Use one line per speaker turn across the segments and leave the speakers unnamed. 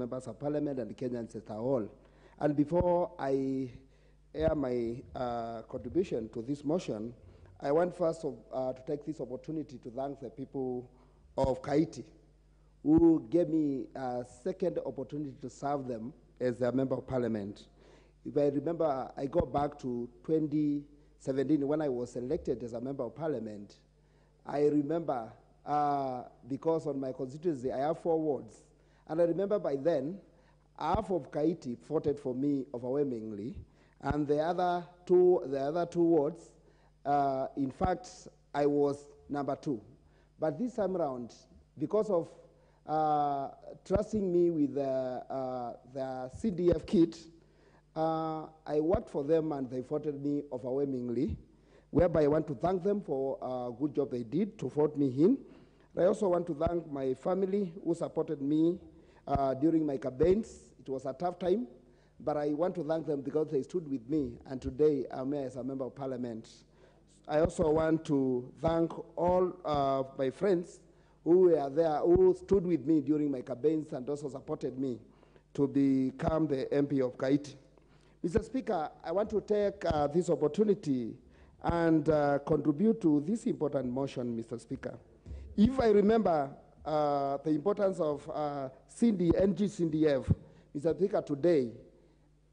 members of parliament and Kenyans as a whole. And before I air my contribution to this motion, I want first to take this opportunity to thank the people of Kaiti who gave me a second opportunity to serve them as a member of parliament. If I remember, I go back to 2017 when I was elected as a member of parliament. I remember because on my constituency I have 4 wards, and I remember by then half of Kaiti voted for me overwhelmingly, and the other two wards, in fact, I was number 2. But this time around, because of trusting me with the CDF kit, I worked for them and they voted me overwhelmingly, whereby I want to thank them for a good job they did to vote me in. I also want to thank my family who supported me during my campaigns. It was a tough time, but I want to thank them because they stood with me, and today I'm here as a member of parliament. I also want to thank all my friends who were there, who stood with me during my campaigns and also supported me to become the MP of Kaiti. Mr. Speaker, I want to take this opportunity and contribute to this important motion, Mr. Speaker. If I remember the importance of NG-CDF, Mr. Speaker, today,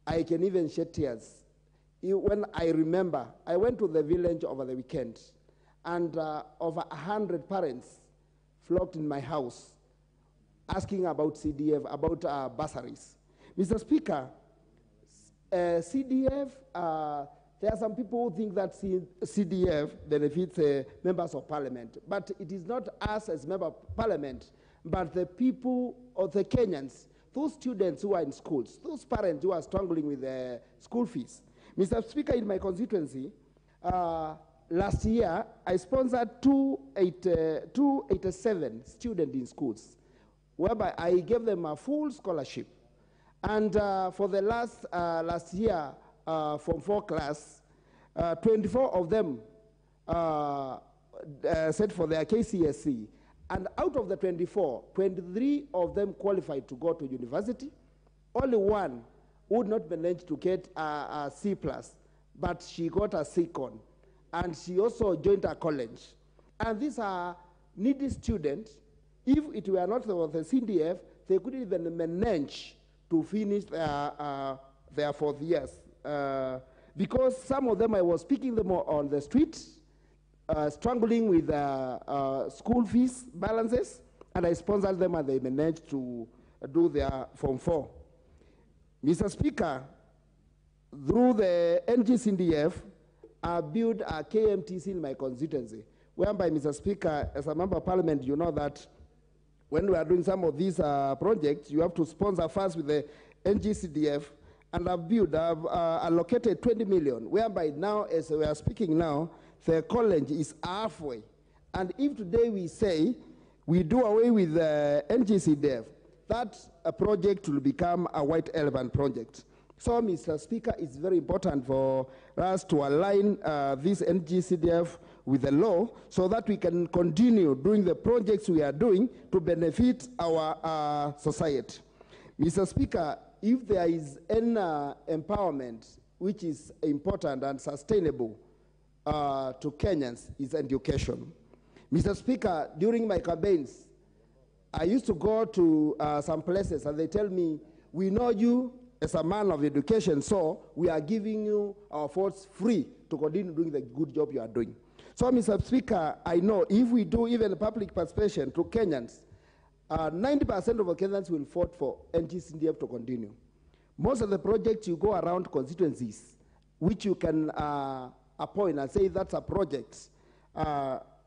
I can even shed tears. When I remember, I went to the village over the weekend, and over 100 parents flocked in my house asking about CDF, about bursaries. Mr. Speaker, CDF, there are some people who think that CDF benefits members of parliament, but it is not us as members of parliament, but the people of the Kenyans, those students who are in schools, those parents who are struggling with their school fees. Mr. Speaker, in my constituency, last year, I sponsored 287 students in schools, whereby I gave them a full scholarship. And for the last year, from 4 class, 24 of them set for their KCSE. And out of the 24, 23 of them qualified to go to university. Only one would not manage to get a C+, but she got a C-Con. And she also joined a college. And these are needy students. If it were not for the CDF, they couldn't even manage to finish their 4th years. Because some of them, I was picking them on the street, struggling with school fees balances, and I sponsored them and they managed to do their Form 4. Mr. Speaker, through the NG-CDF, I built a KMTC in my constituency, whereby, Mr. Speaker, as a member of parliament, you know that when we are doing some of these projects, you have to sponsor first with the NG-CDF, and I've allocated 20 million, whereby now, as we are speaking now, the college is halfway. And if today we say we do away with the NG-CDF, that project will become a white elephant project. So, Mr. Speaker, it's very important for us to align this NG-CDF with the law so that we can continue doing the projects we are doing to benefit our society. Mr. Speaker, if there is any empowerment which is important and sustainable to Kenyans, is education. Mr. Speaker, during my campaigns, I used to go to some places and they tell me, we know you as a man of education, so we are giving you our votes free to continue doing the good job you are doing. So, Mr. Speaker, I know if we do even public participation to Kenyans, 90% of the Kenyans will vote for NG-CDF to continue. Most of the projects you go around constituencies, which you can appoint and say that's a project,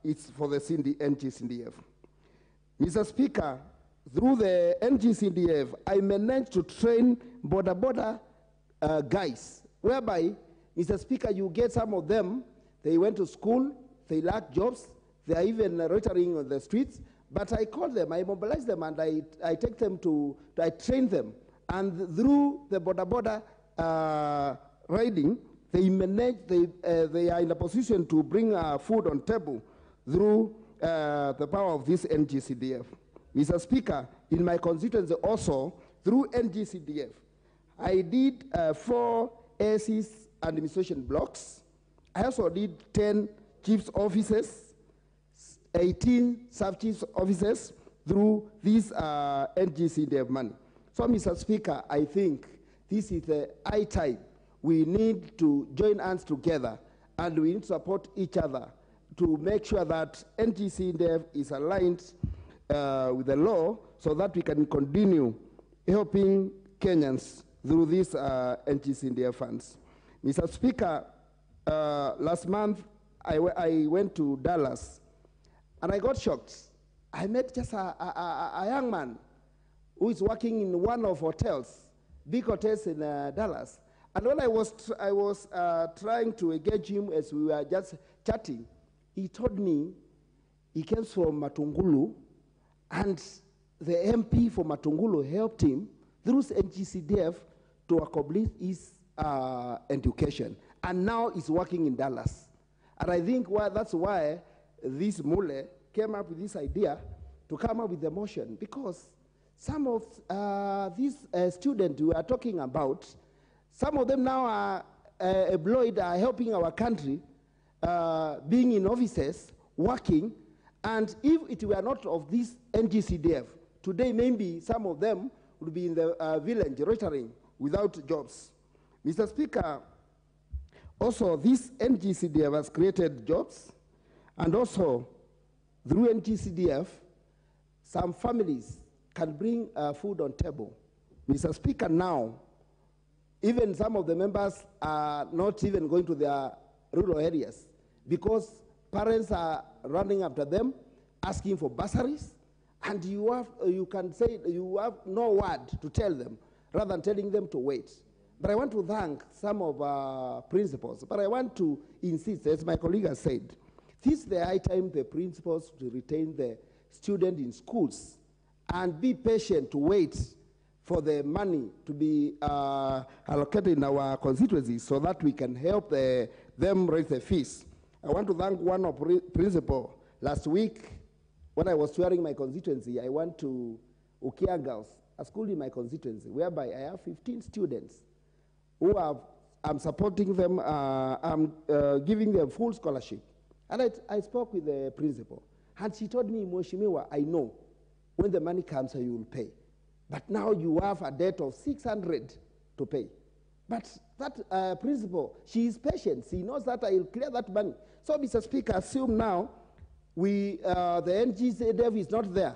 it's for the NG-CDF. Mr. Speaker, through the NG-CDF, I managed to train border guys, whereby, Mr. Speaker, you get some of them, they went to school, they lack jobs, they are even loitering on the streets, but I call them, I mobilize them, and I take them I train them. And through the border riding, they manage, they are in a position to bring food on table through the power of this NG-CDF. Mr. Speaker, in my constituency also, through NGCDF. I did 4 ACs administration blocks. I also did 10 chief's offices, 18 sub-chief's offices through this NGCDF money. So, Mr. Speaker, I think this is the high time. We need to join hands together, and we need to support each other to make sure that NGCDF is aligned with the law so that we can continue helping Kenyans through these NGCDF funds. Mr. Speaker, last month I went to Dallas, and I got shocked. I met just a young man who is working in one of hotels, big hotels in Dallas. And when I was trying to engage him as we were just chatting, he told me he came from Matungulu, and the MP for Matungulu helped him through NGCDF to accomplish his education. And now he's working in Dallas. And I think that's why this Mule came up with this idea to come up with the motion, because some of these students we are talking about, some of them now are employed, are helping our country, being in offices, working, and if it were not of this NGCDF, today maybe some of them would be in the village retiring without jobs. Mr. Speaker, also this NGCDF has created jobs, and also through NGCDF, some families can bring food on table. Mr. Speaker, now, even some of the members are not even going to their rural areas because parents are running after them, asking for bursaries, and you can say you have no word to tell them, rather than telling them to wait. But I want to thank some of our principals, but I want to insist, as my colleague has said, this is the high time the principals to retain the student in schools and be patient to wait for the money to be allocated in our constituencies so that we can help them raise the fees. I want to thank one of principal. Last week, when I was touring my constituency, I went to Ukia Girls, a school in my constituency, whereby I have 15 students who I'm supporting them, I'm giving them full scholarship. And I spoke with the principal, and she told me, Mheshimiwa, I know when the money comes, you will pay. But now you have a debt of 600 to pay. But that principal, she is patient. She knows that I will clear that money. So, Mr. Speaker, assume now the NGCDF is not there.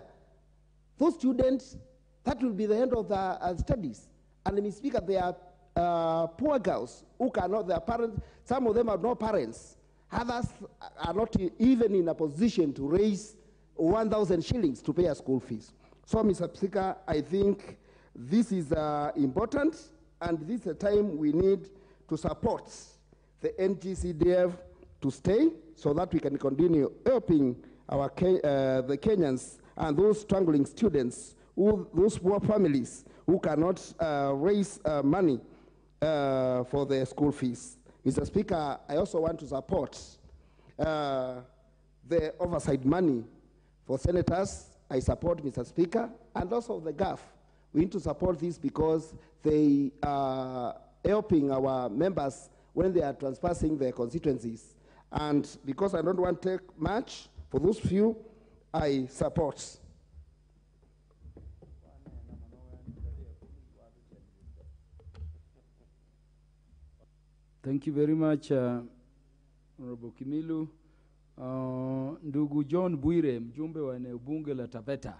Those students, that will be the end of the studies. And, Mr. Speaker, they are poor girls who cannot, their parents, some of them are no parents. Others are not even in a position to raise 1,000 shillings to pay a school fees. So, Mr. Speaker, I think this is important, and this is a time we need to support the NGCDF to stay so that we can continue helping the Kenyans and those struggling students, those poor families who cannot raise money for their school fees. Mr. Speaker, I also want to support the oversight money for senators. I support, Mr. Speaker, and also the GAF. We need to support this because they are helping our members when they are transversing their constituencies. And because I don't want to take much, for those few, I support.
Thank you very much, Honorable Kimilu. Ndugu John Bwire, mjumbe wa eneo bunge la Taveta.